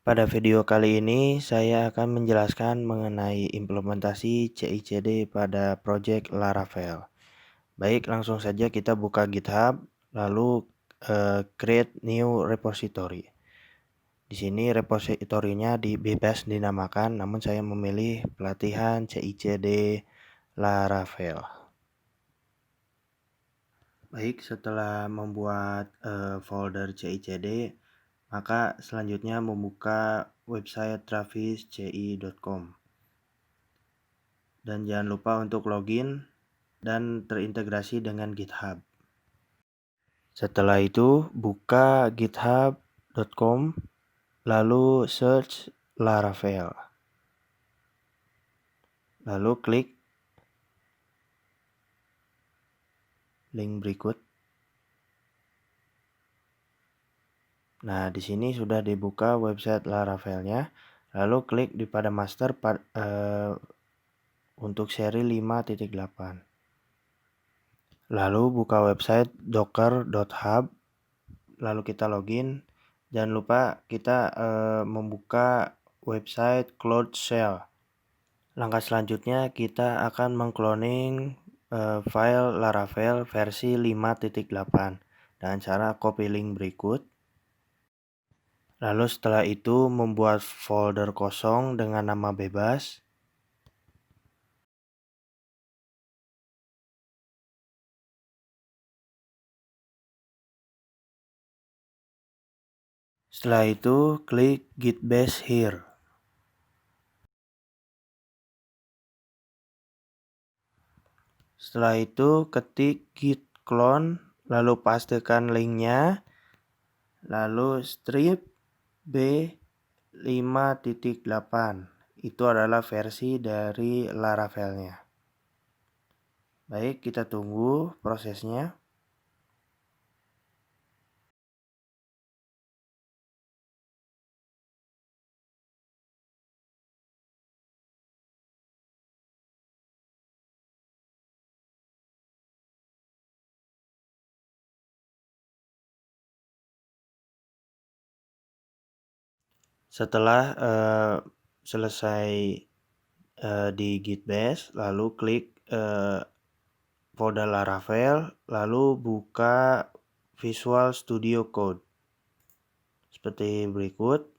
Pada video kali ini, saya akan menjelaskan mengenai implementasi CI/CD pada proyek Laravel. Baik, langsung saja kita buka GitHub, lalu create new repository. Di sini repositorinya bebas dinamakan, namun saya memilih pelatihan CI/CD Laravel. Baik, setelah membuat folder CI/CD, maka selanjutnya membuka website travisci.com. Dan jangan lupa untuk login dan terintegrasi dengan GitHub. Setelah itu, buka github.com, lalu search Laravel. Lalu klik link berikut. Nah, di sini sudah dibuka website Laravelnya. Lalu klik di pada master untuk seri 5.8. Lalu buka website docker.hub. Lalu kita login. Jangan lupa kita membuka website Cloud Shell. Langkah selanjutnya kita akan mengcloning file Laravel versi 5.8 dengan cara copy link berikut. Lalu setelah itu membuat folder kosong dengan nama bebas. Setelah itu klik Git Bash here. Setelah itu ketik git clone, lalu pastekan linknya, lalu strip b5.8. Itu adalah versi dari Laravelnya. Baik, kita tunggu prosesnya. Setelah selesai di Git Bash, lalu klik folder Laravel, lalu buka Visual Studio Code seperti berikut.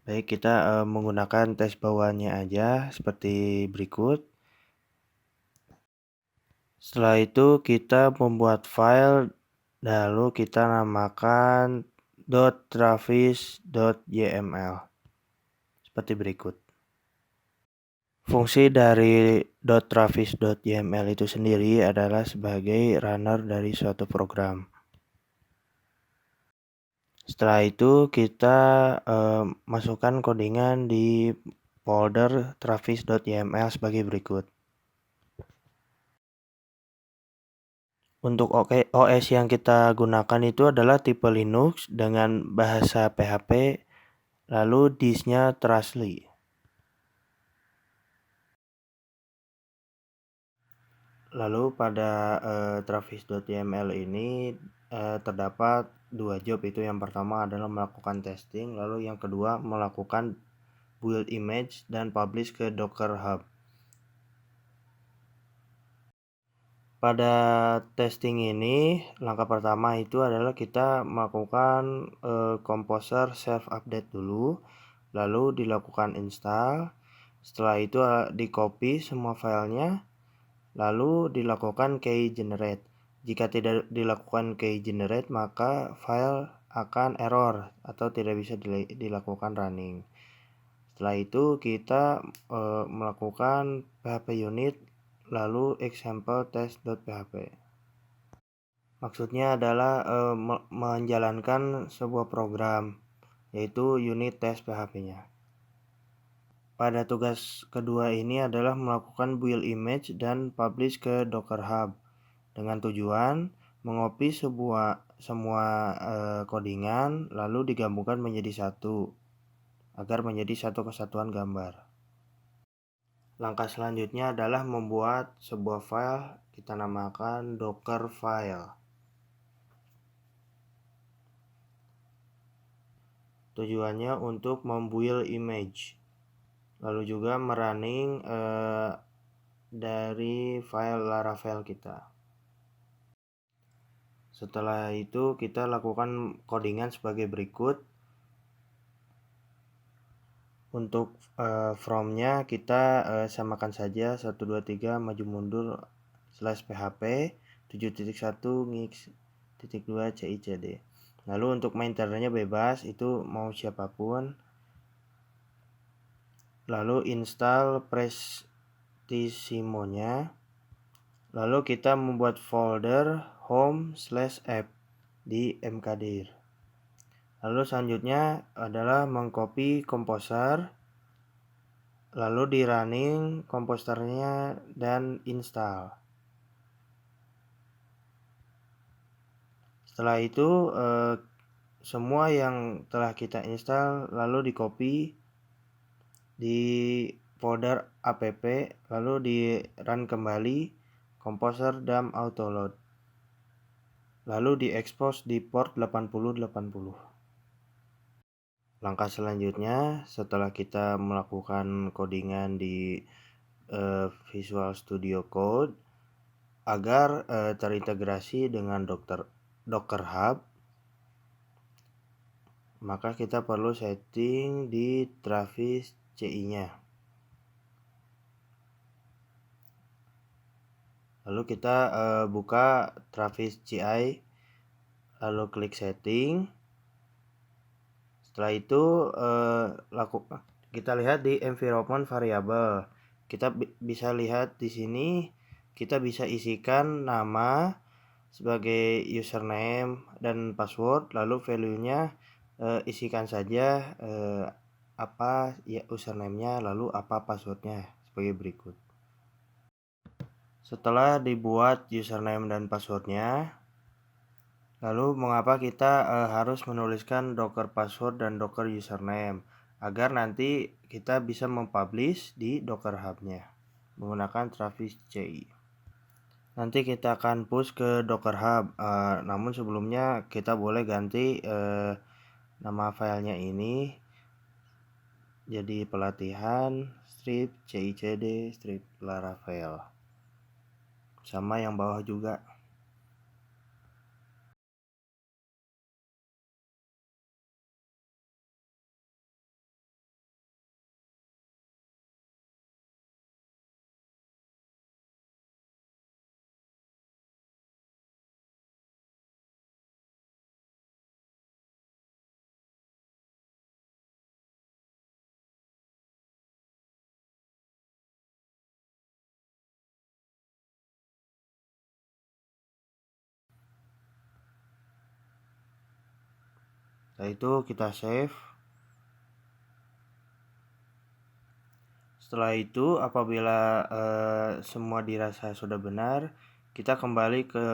Baik, kita menggunakan teks bawahannya aja seperti berikut. Setelah itu kita membuat file, lalu kita namakan .travis.yml seperti berikut. Fungsi dari .travis.yml itu sendiri adalah sebagai runner dari suatu program. Setelah itu kita masukkan codingan di folder travis.yml sebagai berikut. Untuk OS yang kita gunakan itu adalah tipe Linux dengan bahasa PHP, lalu disknya Trustly. Lalu pada travis.yml ini terdapat dua job, itu yang pertama adalah melakukan testing, lalu yang kedua melakukan build image dan publish ke Docker Hub. Pada testing ini, langkah pertama itu adalah kita melakukan Composer self update dulu, lalu dilakukan install. Setelah itu di copy semua filenya, lalu dilakukan key generate. Jika tidak dilakukan key generate, maka file akan error atau tidak bisa dilakukan running. Setelah itu kita melakukan php unit, lalu example test.php. Maksudnya adalah menjalankan sebuah program, yaitu unit test PHP-nya. Pada tugas kedua ini adalah melakukan build image dan publish ke Docker Hub dengan tujuan mengopi semua codingan lalu digabungkan menjadi satu agar menjadi satu kesatuan gambar. Langkah selanjutnya adalah membuat sebuah file kita namakan docker file. Tujuannya untuk membuild image, lalu juga merunning dari file Laravel kita. Setelah itu kita lakukan codingan sebagai berikut. Untuk from-nya kita samakan saja 1 2 3 maju mundur /php 7.1 ngix.2 cicd. Lalu untuk maintainer-nya bebas, itu mau siapapun. Lalu install Prestissimo-nya. Lalu kita membuat folder home/app di mkdir. Lalu selanjutnya adalah mengcopy komposer, lalu di running komposernya dan install. Setelah itu semua yang telah kita install lalu di copy di folder app, lalu di run kembali komposer dan autoload, lalu diekspos di port 8080. Langkah selanjutnya setelah kita melakukan codingan di Visual Studio Code agar terintegrasi dengan Docker Hub, maka kita perlu setting di Travis CI-nya. Lalu kita buka Travis CI, lalu klik setting. Setelah itu kita lihat di environment variable. Kita bisa lihat di sini kita bisa isikan nama sebagai username dan password, lalu value-nya isikan saja apa ya username-nya, lalu apa password-nya sebagai berikut. Setelah dibuat username dan password-nya, lalu mengapa kita harus menuliskan docker password dan docker username agar nanti kita bisa mempublish di Docker Hub-nya menggunakan Travis CI. Nanti kita akan push ke Docker Hub, namun sebelumnya kita boleh ganti nama filenya ini jadi pelatihan strip cicd strip Laravel, sama yang bawah juga. Setelah itu kita save. Setelah itu apabila semua dirasa sudah benar, kita kembali ke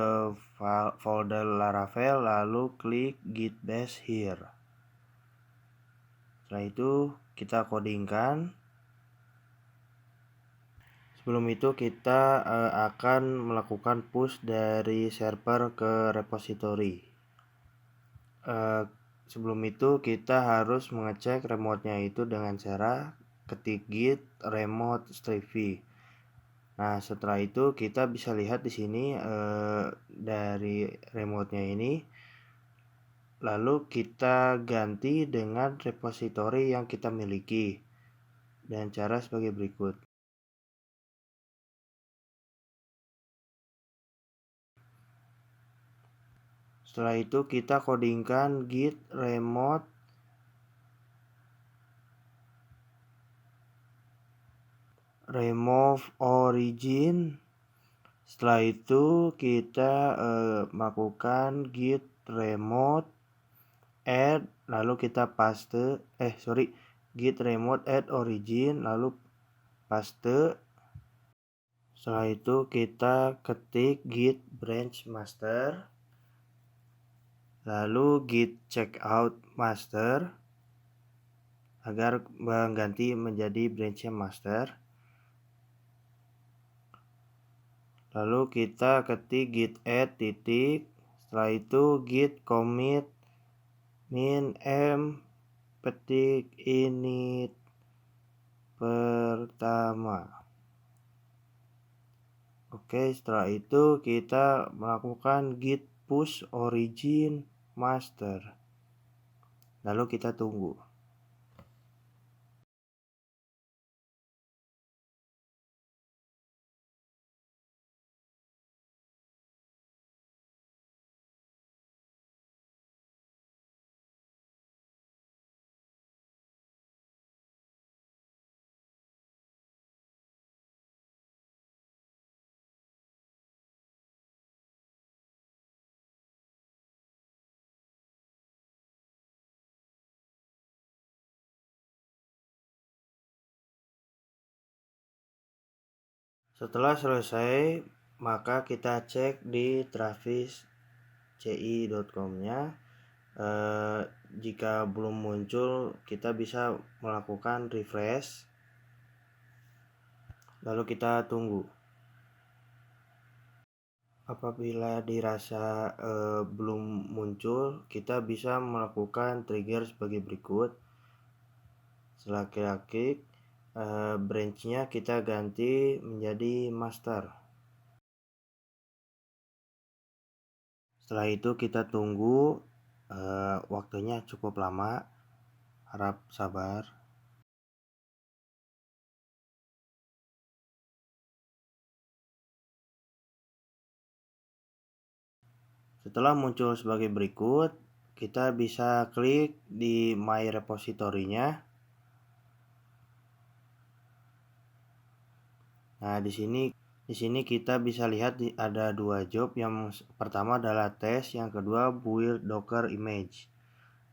folder Laravel lalu klik git bash here. Setelah itu kita codingkan. Sebelum itu kita akan melakukan push dari server ke repository. Sebelum itu kita harus mengecek remote-nya itu dengan cara ketik git remote -v. Nah, setelah itu kita bisa lihat di sini dari remote-nya ini, lalu kita ganti dengan repository yang kita miliki dengan cara sebagai berikut. Setelah itu kita codingkan git remote remove origin. Setelah itu kita melakukan git remote add, lalu kita paste git remote add origin lalu paste. Setelah itu kita ketik git branch master, lalu git checkout master agar mengganti menjadi branch master. Lalu kita ketik git add titik, setelah itu git commit min m petik init pertama. Oke, setelah itu kita melakukan git push origin master. Lalu kita tunggu. Setelah selesai, maka kita cek di travisci.com-nya. Jika belum muncul, kita bisa melakukan refresh. Lalu kita tunggu. Apabila dirasa belum muncul, kita bisa melakukan trigger sebagai berikut. Setelah kita klik, branch-nya kita ganti menjadi master. Setelah itu kita tunggu, waktunya cukup lama, harap sabar. Setelah muncul sebagai berikut, kita bisa klik di My Repository-nya. Nah, di sini kita bisa lihat ada dua job. Yang pertama adalah tes, yang kedua build Docker image.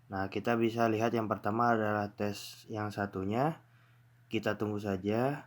Nah, kita bisa lihat yang pertama adalah tes, yang satunya kita tunggu saja.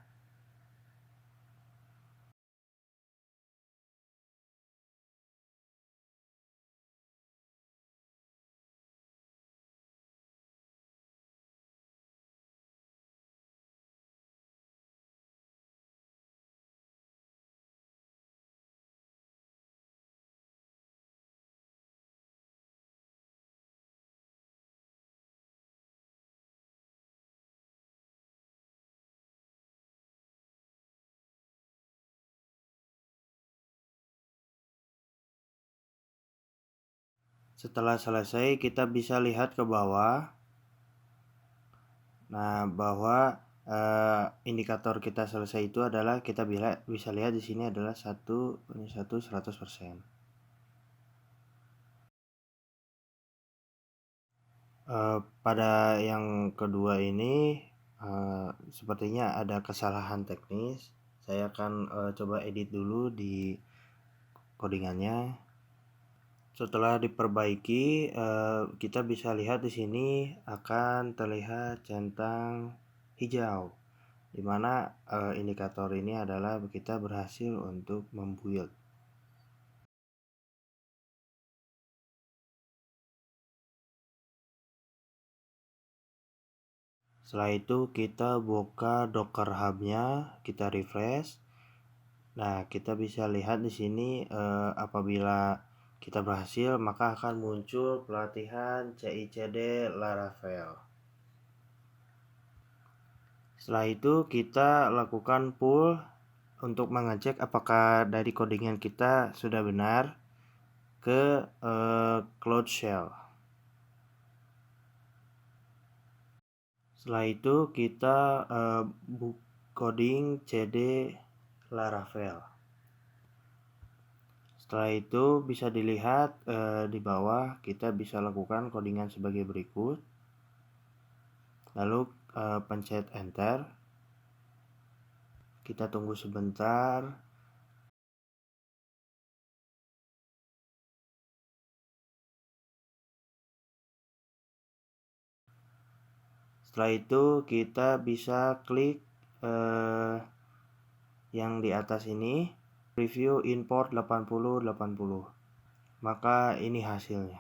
Setelah selesai, kita bisa lihat ke bawah. Nah, bahwa indikator kita selesai itu adalah kita bisa lihat di sini adalah 100%. Pada yang kedua ini sepertinya ada kesalahan teknis. Saya akan coba edit dulu di codingannya. Setelah diperbaiki, kita bisa lihat di sini akan terlihat centang hijau, di mana indikator ini adalah kita berhasil untuk membuild. Setelah itu kita buka Docker Hub-nya, kita refresh. Nah, kita bisa lihat di sini apabila kita berhasil, maka akan muncul pelatihan CICD Laravel. Setelah itu kita lakukan pull untuk mengecek apakah dari codingan kita sudah benar ke Cloud Shell. Setelah itu kita coding cd Laravel. Setelah itu bisa dilihat di bawah kita bisa lakukan codingan sebagai berikut. Lalu pencet enter. Kita tunggu sebentar. Setelah itu kita bisa klik yang di atas ini, review import 8080. Maka ini hasilnya.